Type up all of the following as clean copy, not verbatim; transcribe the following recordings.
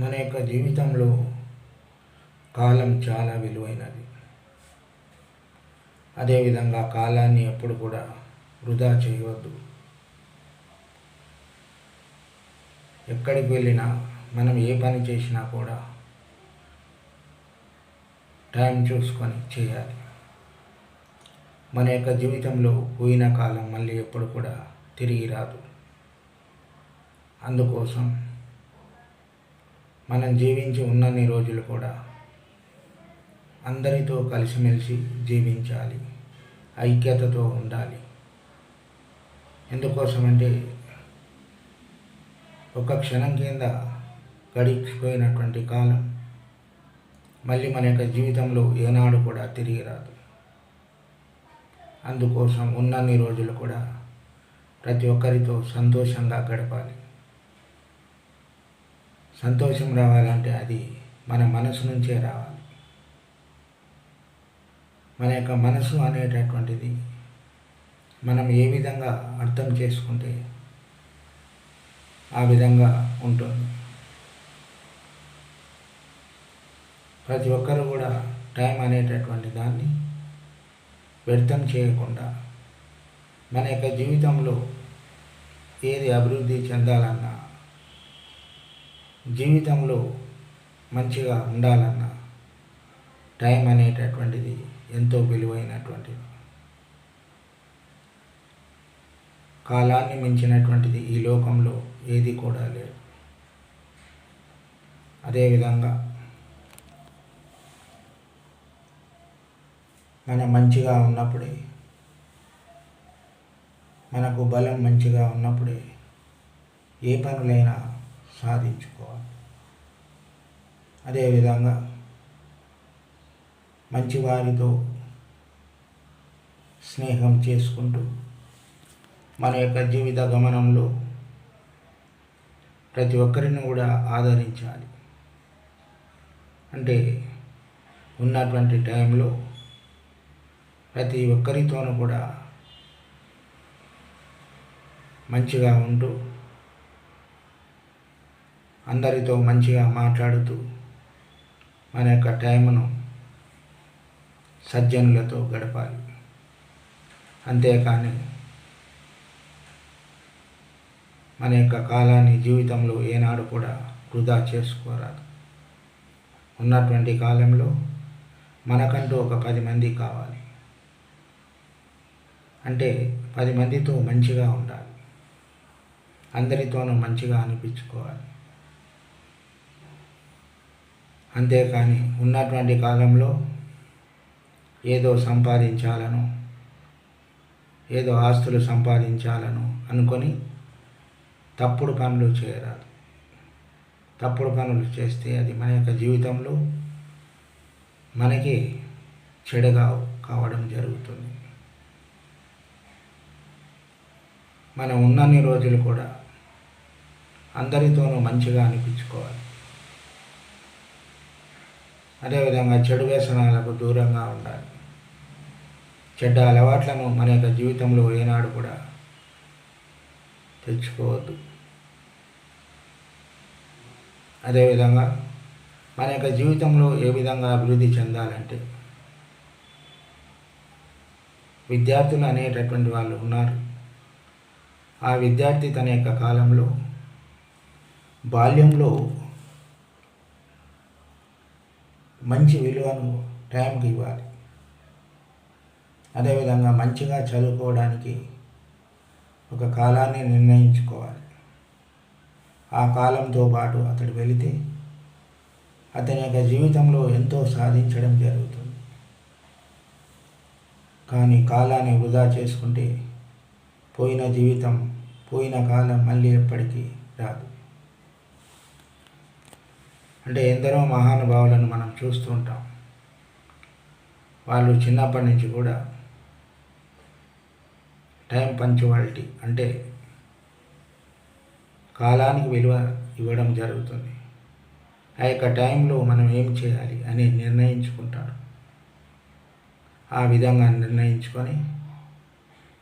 మన యొక్క జీవితంలో కాలం చాలా విలువైనది. అదేవిధంగా కాలాన్ని ఎప్పుడు కూడా వృధా చేయవద్దు. ఎక్కడికి వెళ్ళినా మనం ఏ పని చేసినా కూడా టైం చూసుకొని చేయాలి. మన యొక్క జీవితంలో పోయిన కాలం మళ్ళీ ఎప్పుడు కూడా తిరిగి రాదు. అందుకోసం మనం జీవించి ఉన్నన్ని రోజులు కూడా అందరితో కలిసిమెలిసి జీవించాలి, ఐక్యతతో ఉండాలి. ఎందుకోసమంటే ఒక క్షణం కింద గడిచిపోయినటువంటి కాలం మళ్ళీ మన యొక్క జీవితంలో ఏనాడు కూడా తిరిగి రాదు. అందుకోసం ఉన్నన్ని రోజులు కూడా ప్రతి ఒక్కరితో సంతోషంగా గడపాలి. సంతోషం రావాలంటే అది మన మనసు నుంచే రావాలి. మన యొక్క మనసు అనేటటువంటిది మనం ఏ విధంగా అర్థం చేసుకుంటే ఆ విధంగా ఉంటుంది. ప్రతి ఒక్కరు కూడా టైం అనేటటువంటి దాన్ని వ్యర్థం చేయకుండా మన యొక్క జీవితంలో ఏది అభివృద్ధి చెందాలన్నా, జీవితంలో మంచిగా ఉండాలన్నా టైం అనేటటువంటిది ఎంతో విలువైనటువంటిది. కాలాన్ని మించినటువంటిది ఈ లోకంలో ఏది కూడా లేదు. అదేవిధంగా మనం మంచిగా ఉన్నప్పుడే, మనకు బలం మంచిగా ఉన్నప్పుడే ఏ పనులైనా సాధించుకోవాలి. అదేవిధంగా మంచి వారితో స్నేహం చేసుకుంటూ మన యొక్క జీవిత గమనంలో ప్రతి ఒక్కరిని కూడా ఆదరించాలి. అంటే ఉన్నటువంటి టైంలో ప్రతి ఒక్కరితోనూ కూడా మంచిగా ఉంటూ, అందరితో మంచిగా మాట్లాడుతూ మన యొక్క టైంను సజ్జనులతో గడపాలి. అంతేకాని మన యొక్క కాలాన్ని జీవితంలో ఏనాడు కూడా వృధా చేసుకోరాదు. ఉన్నటువంటి కాలంలో మనకంటూ ఒక 10 మంది కావాలి. అంటే 10 మందితో మంచిగా ఉండాలి, అందరితోనూ మంచిగా అనిపించుకోవాలి. అంతేకాని ఉన్నటువంటి కాలంలో ఏదో సంపాదించాలను, ఏదో ఆస్తులు సంపాదించాలను అనుకొని తప్పుడు పనులు చేయరాదు. తప్పుడు పనులు చేస్తే అది మన యొక్క జీవితంలో మనకి చెడుగా కావడం జరుగుతుంది. మనం ఉన్నన్ని రోజులు కూడా అందరితోనూ మంచిగా అనిపించుకోవాలి. అదేవిధంగా చెడు వ్యసనాలకు దూరంగా ఉండాలి. చెడ్డ అలవాట్లను మన యొక్క జీవితంలో ఏనాడు కూడా తెచ్చుకోవద్దు. అదేవిధంగా మన యొక్క జీవితంలో ఏ విధంగా అభివృద్ధి చెందాలంటే, విద్యార్థులు అనేటటువంటి వాళ్ళు ఉన్నారు. ఆ విద్యార్థి తన యొక్క కాలంలో బాల్యంలో మంచి విలువను టైంకి ఇవ్వాలి. అదేవిధంగా మంచిగా చదువుకోవడానికి ఒక కాలాన్ని నిర్ణయించుకోవాలి. ఆ కాలంతో పాటు అతడు వెళితే అతని యొక్క జీవితంలో ఎంతో సాధించడం జరుగుతుంది. కానీ కాలాన్ని వృధా చేసుకుంటే పోయిన జీవితం, పోయిన కాలం మళ్ళీ ఎప్పటికీ రాదు. అంటే ఎందరో మహానుభావులను మనం చూస్తూ ఉంటాం. వాళ్ళు చిన్నప్పటి నుంచి కూడా టైం పంక్చువాలిటీ అంటే కాలానికి విలువ ఇవ్వడం జరుగుతుంది. ఆ యొక్క టైంలో మనం ఏం చేయాలి అని నిర్ణయించుకుంటారు. ఆ విధంగా నిర్ణయించుకొని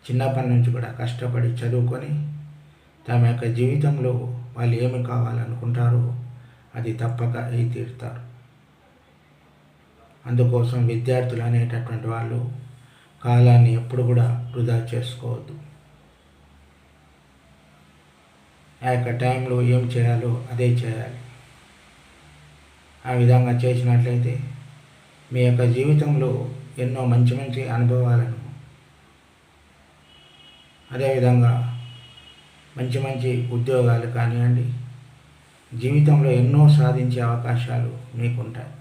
చిన్నప్పటి నుంచి కూడా కష్టపడి చదువుకొని తమ యొక్క జీవితంలో వాళ్ళు ఏమి కావాలనుకుంటారో అది తప్పక అయి తీరుతారు. అందుకోసం విద్యార్థులు అనేటటువంటి వాళ్ళు కాలాన్ని ఎప్పుడు కూడా వృధా చేసుకోవద్దు. ఆ యొక్క టైంలో ఏం చేయాలో అదే చేయాలి. ఆ విధంగా చేసినట్లయితే మీ యొక్క జీవితంలో ఎన్నో మంచి మంచి అనుభవాలను, అదేవిధంగా మంచి మంచి ఉద్యోగాలు కానివ్వండి, జీవితంలో ఎన్నో సాధించే అవకాశాలు మీకుంటాయి.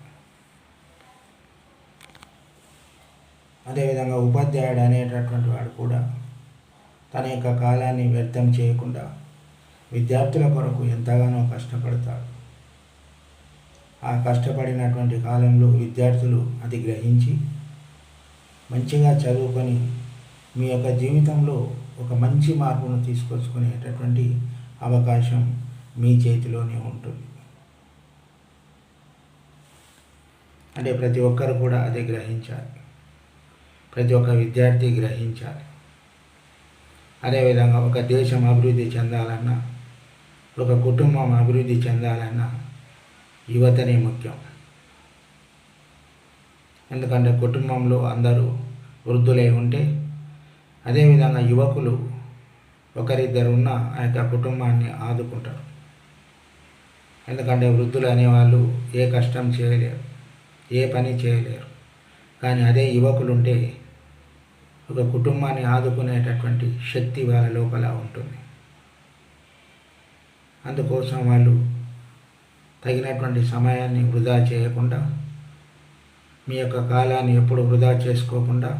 అదేవిధంగా ఉపాధ్యాయుడు అనేటటువంటి వాడు కూడా తన యొక్క కాలాన్ని వ్యర్థం చేయకుండా విద్యార్థుల కొరకు ఎంతగానో కష్టపడతాడు. ఆ కష్టపడినటువంటి కాలంలో విద్యార్థులు అది గ్రహించి మంచిగా చదువుకొని మీ యొక్క జీవితంలో ఒక మంచి మార్పును తీసుకొచ్చుకునేటటువంటి అవకాశం మీ చేతిలోనే ఉంటుంది. అంటే ప్రతి ఒక్కరు కూడా అదే గ్రహించాలి. ప్రతి ఒక్క విద్యార్థి గ్రహించాలి. అదేవిధంగా ఒక దేశం అభివృద్ధి చెందాలన్నా, ఒక కుటుంబం అభివృద్ధి చెందాలన్నా యువతనే ముఖ్యం. ఎందుకంటే కుటుంబంలో అందరూ వృద్ధులై ఉంటే, అదేవిధంగా యువకులు ఒకరిద్దరు ఉన్న ఆ యొక్క కుటుంబాన్ని ఆదుకుంటారు. ఎందుకంటే వృద్ధులు అనేవాళ్ళు ఏ కష్టం చేయలేరు, ఏ పని చేయలేరు. కానీ అదే యువకులు ఉంటే ఒక కుటుంబాన్ని ఆదుకునేటటువంటి శక్తి వాళ్ళ లోపల ఉంటుంది. అందుకోసం వాళ్ళు తగినటువంటి సమయాన్ని వృధా చేయకుండా, మీ యొక్క కాలాన్ని ఎప్పుడు వృధా చేసుకోకుండా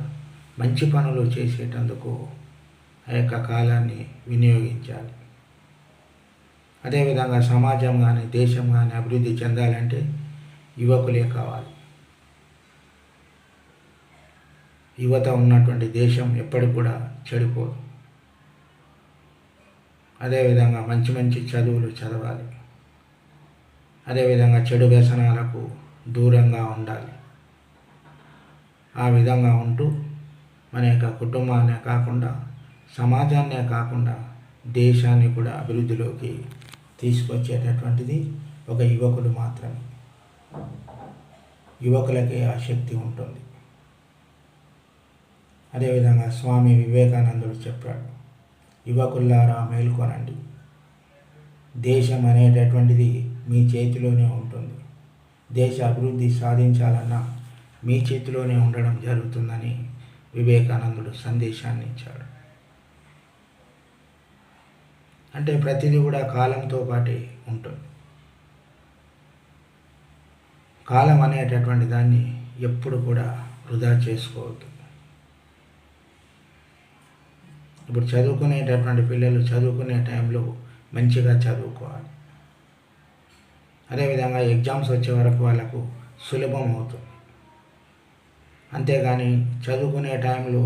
మంచి పనులు చేసేటందుకు ఆ యొక్క కాలాన్ని వినియోగించాలి. అదేవిధంగా సమాజం కానీ దేశం కానీ అభివృద్ధి చెందాలంటే యువకులే కావాలి. యువత ఉన్నటువంటి దేశం ఎప్పటికి కూడా చెడిపోదు. అదేవిధంగా మంచి మంచి చదువులు చదవాలి. అదేవిధంగా చెడు వ్యసనాలకు దూరంగా ఉండాలి. ఆ విధంగా ఉంటూ మన యొక్క కుటుంబాన్నే కాకుండా, సమాజాన్నే కాకుండా దేశాన్ని కూడా అభివృద్ధిలోకి తీసుకొచ్చేటటువంటిది ఒక యువకుడు మాత్రమే. యువకులకే ఆ శక్తి ఉంటుంది. అదేవిధంగా స్వామి వివేకానందుడు చెప్పాడు, యువకుల్లారా మేల్కొనండి, దేశం అనేటటువంటిది మీ చేతిలోనే ఉంటుంది. దేశ అభివృద్ధి సాధించాలన్నా మీ చేతిలోనే ఉండడం జరుగుతుందని వివేకానందుడు సందేశాన్ని ఇచ్చాడు. అంటే ప్రతిదీ కూడా కాలంతో పాటే ఉంటుంది. కాలం అనేటటువంటి దాన్ని ఎప్పుడు కూడా వృధా చేసుకోవద్దు. ఇప్పుడు చదువుకునేటటువంటి పిల్లలు చదువుకునే టైంలో మంచిగా చదువుకోవాలి. అదేవిధంగా ఎగ్జామ్స్ వచ్చే వరకు వాళ్ళకు సులభం అవుతుంది. అంతేగాని చదువుకునే టైంలో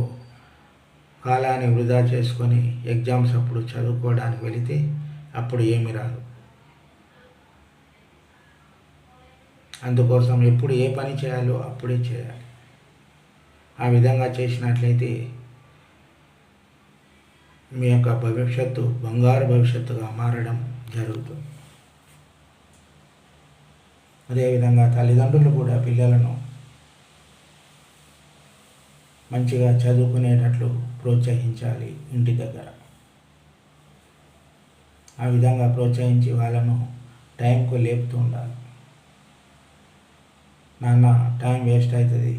కాలాన్ని వృధా చేసుకొని ఎగ్జామ్స్ అప్పుడు చదువుకోవడానికి వెళితే అప్పుడు ఏమీ రాదు. అందుకోసం ఎప్పుడు ఏ పని చేయాలో అప్పుడే చేయాలి. ఆ విధంగా చేసినట్లయితే మీ యొక్క భవిష్యత్తు బంగారు భవిష్యత్తుగా మారడం జరుగుతుంది. అదేవిధంగా తల్లిదండ్రులు కూడా పిల్లలను మంచిగా చదువుకునేటట్లు ప్రోత్సహించాలి ఇంటి దగ్గర. ఆ విధంగా ప్రోత్సహించి వాళ్ళను టైంకు లేపుతూ ఉండాలి. నాన్న టైం వేస్ట్ అవుతుంది,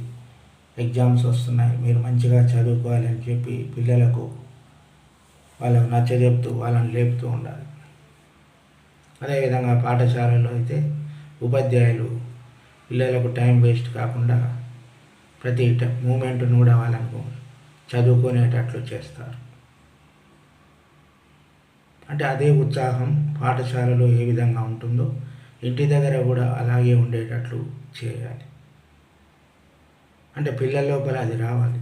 ఎగ్జామ్స్ వస్తున్నాయి, మీరు మంచిగా చదువుకోవాలి అని చెప్పి పిల్లలకు వాళ్ళకు నచ్చజెప్తూ వాళ్ళని లేపుతూ ఉండాలి. అదేవిధంగా పాఠశాలలో అయితే ఉపాధ్యాయులు పిల్లలకు టైం వేస్ట్ కాకుండా ప్రతి మూమెంట్ను కూడా వాళ్ళకు చదువుకునేటట్లు చేస్తారు. అంటే అదే ఉత్సాహం పాఠశాలలో ఏ విధంగా ఉంటుందో ఇంటి దగ్గర కూడా అలాగే ఉండేటట్లు చేయాలి. అంటే పిల్లల లోపల అది రావాలి.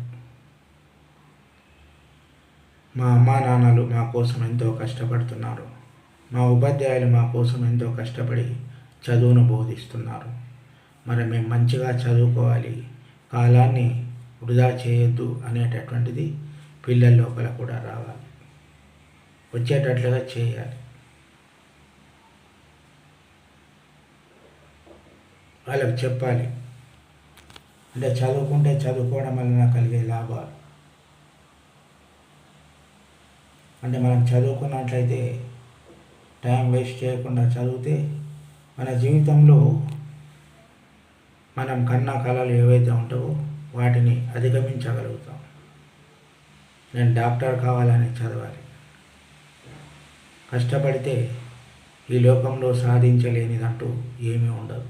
మా అమ్మా నాన్నలు మా కోసం ఎంతో కష్టపడుతున్నారు, మా ఉపాధ్యాయులు మా కోసం ఎంతో కష్టపడి చదువును బోధిస్తున్నారు, మరి మేము మంచిగా చదువుకోవాలి, కాలాన్ని వృధా చేయొద్దు అనేటటువంటిది పిల్లల లోపల కూడా రావాలి, వచ్చేటట్లుగా చేయాలి. వాళ్ళకి చెప్పాలి. అంటే చదువుకుంటే చదువుకోవడం వలన కలిగే లాభాలు, అంటే మనం చదువుకున్నట్లయితే టైం వేస్ట్ చేయకుండా చదివితే మన జీవితంలో మనం కన్న కళలు ఏవైతే ఉంటావో వాటిని అధిగమించగలుగుతాం. నేను డాక్టర్ కావాలని చదవాలి. కష్టపడితే ఈ లోకంలో సాధించలేనిదంటూ ఏమీ ఉండదు.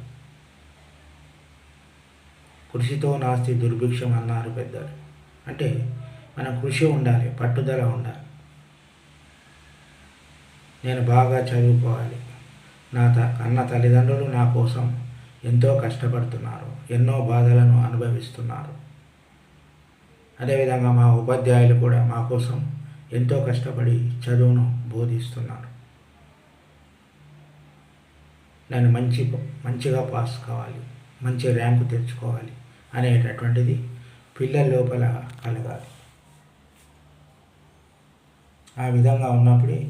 కృషితో నాస్తి దుర్భిక్షం అన్నారు పెద్దలు. అంటే మన కృషి ఉండాలి, పట్టుదల ఉండాలి. నేను బాగా చదువుకోవాలి, కన్న తల్లిదండ్రులు నా కోసం ఎంతో కష్టపడుతున్నారు, ఎన్నో బాధలను అనుభవిస్తున్నారు. అదేవిధంగా మా ఉపాధ్యాయులు కూడా మా కోసం ఎంతో కష్టపడి చదువును బోధిస్తున్నారు. నేను మంచిగా పాస్ కావాలి, మంచి ర్యాంకు తెచ్చుకోవాలి అనేటటువంటిది పిల్లల లోపల కలగాలి. ఆ విధంగా ఉన్నప్పుడే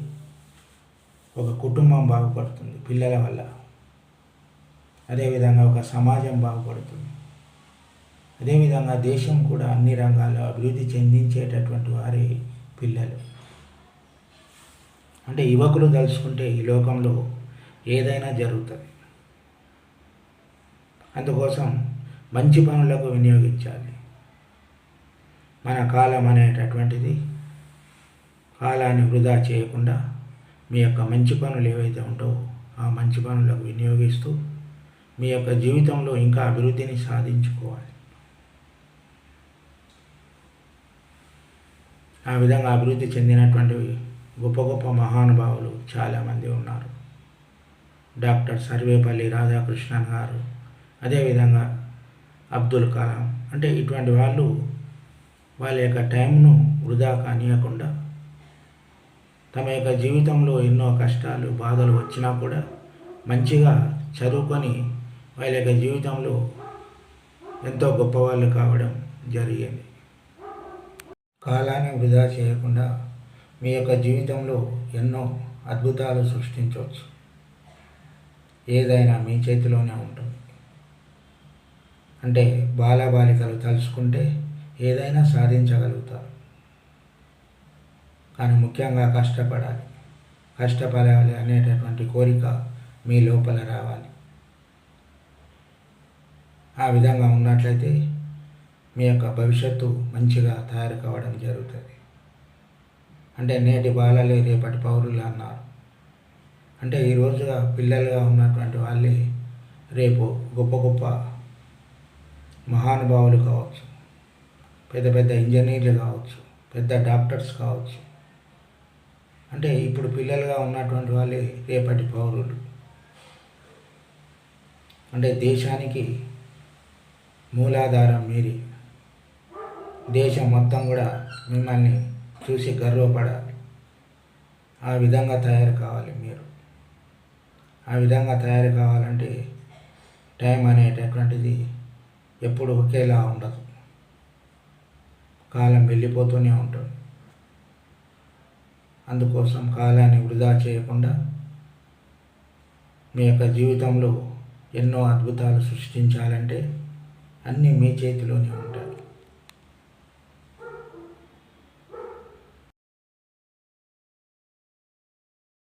ఒక కుటుంబం బాగుపడుతుంది పిల్లల వల్ల. అదేవిధంగా ఒక సమాజం బాగుపడుతుంది. అదేవిధంగా దేశం కూడా అన్ని రంగాల్లో అభివృద్ధి చెందించేటటువంటి వారే పిల్లలు. అంటే యువకులు తలుచుకుంటే ఈ లోకంలో ఏదైనా జరుగుతుంది. అందుకోసం మంచి పనులకు వినియోగించాలి. మన కాలం అనేటటువంటిది, కాలాన్ని వృధా చేయకుండా మీ యొక్క మంచి పనులు ఏవైతే ఉంటావో ఆ మంచి పనులకు వినియోగిస్తూ మీ యొక్క జీవితంలో ఇంకా అభివృద్ధిని సాధించుకోవాలి. ఆ విధంగా అభివృద్ధి చెందినటువంటి గొప్ప గొప్ప మహానుభావులు చాలామంది ఉన్నారు. డాక్టర్ సర్వేపల్లి రాధాకృష్ణన్ గారు, అదేవిధంగా అబ్దుల్ కలాం. అంటే ఇటువంటి వాళ్ళు వాళ్ళ యొక్క టైంను వృధా కానియకుండా తమ యొక్క జీవితంలో ఎన్నో కష్టాలు బాధలు వచ్చినా కూడా మంచిగా చదువుకొని వాళ్ళ యొక్క జీవితంలో ఎంతో గొప్పవాళ్ళు కావడం జరిగింది. కాలాన్ని వృధా చేయకుండా మీ యొక్క జీవితంలో ఎన్నో అద్భుతాలు సృష్టించవచ్చు. ఏదైనా మీ చేతిలోనే ఉంటుంది. అంటే బాలబాలికలు తలుచుకుంటే ఏదైనా సాధించగలుగుతారు. కానీ ముఖ్యంగా కష్టపడాలి అనేటటువంటి కోరిక మీ లోపల రావాలి. ఆ విధంగా ఉన్నట్లయితే మీ యొక్క భవిష్యత్తు మంచిగా తయారు కావడం జరుగుతుంది. అంటే నేటి బాలలే రేపటి పౌరులు అన్నారు. అంటే ఈ రోజుగా పిల్లలుగా ఉన్నటువంటి వాళ్ళే రేపు గొప్ప గొప్ప మహానుభావులు కావచ్చు, పెద్ద పెద్ద ఇంజనీర్లు కావచ్చు, పెద్ద డాక్టర్స్ కావచ్చు. అంటే ఇప్పుడు పిల్లలుగా ఉన్నటువంటి వాళ్ళే రేపటి పౌరులు. అంటే దేశానికి మూలాధారం మీరి, దేశం మొత్తం కూడా మిమ్మల్ని చూసి గర్వపడాలి. ఆ విధంగా తయారు కావాలి మీరు. ఆ విధంగా తయారు కావాలంటే టైం అనేటటువంటిది ఎప్పుడు ఒకేలా ఉండదు. కాలం వెళ్ళిపోతూనే ఉంటుంది. అందుకోసం కాలాన్ని వృధా చేయకుండా మీ యొక్క జీవితంలో ఎన్నో అద్భుతాలు సృష్టించాలంటే అన్నీ మీ చేతిలోనే ఉంటాయి.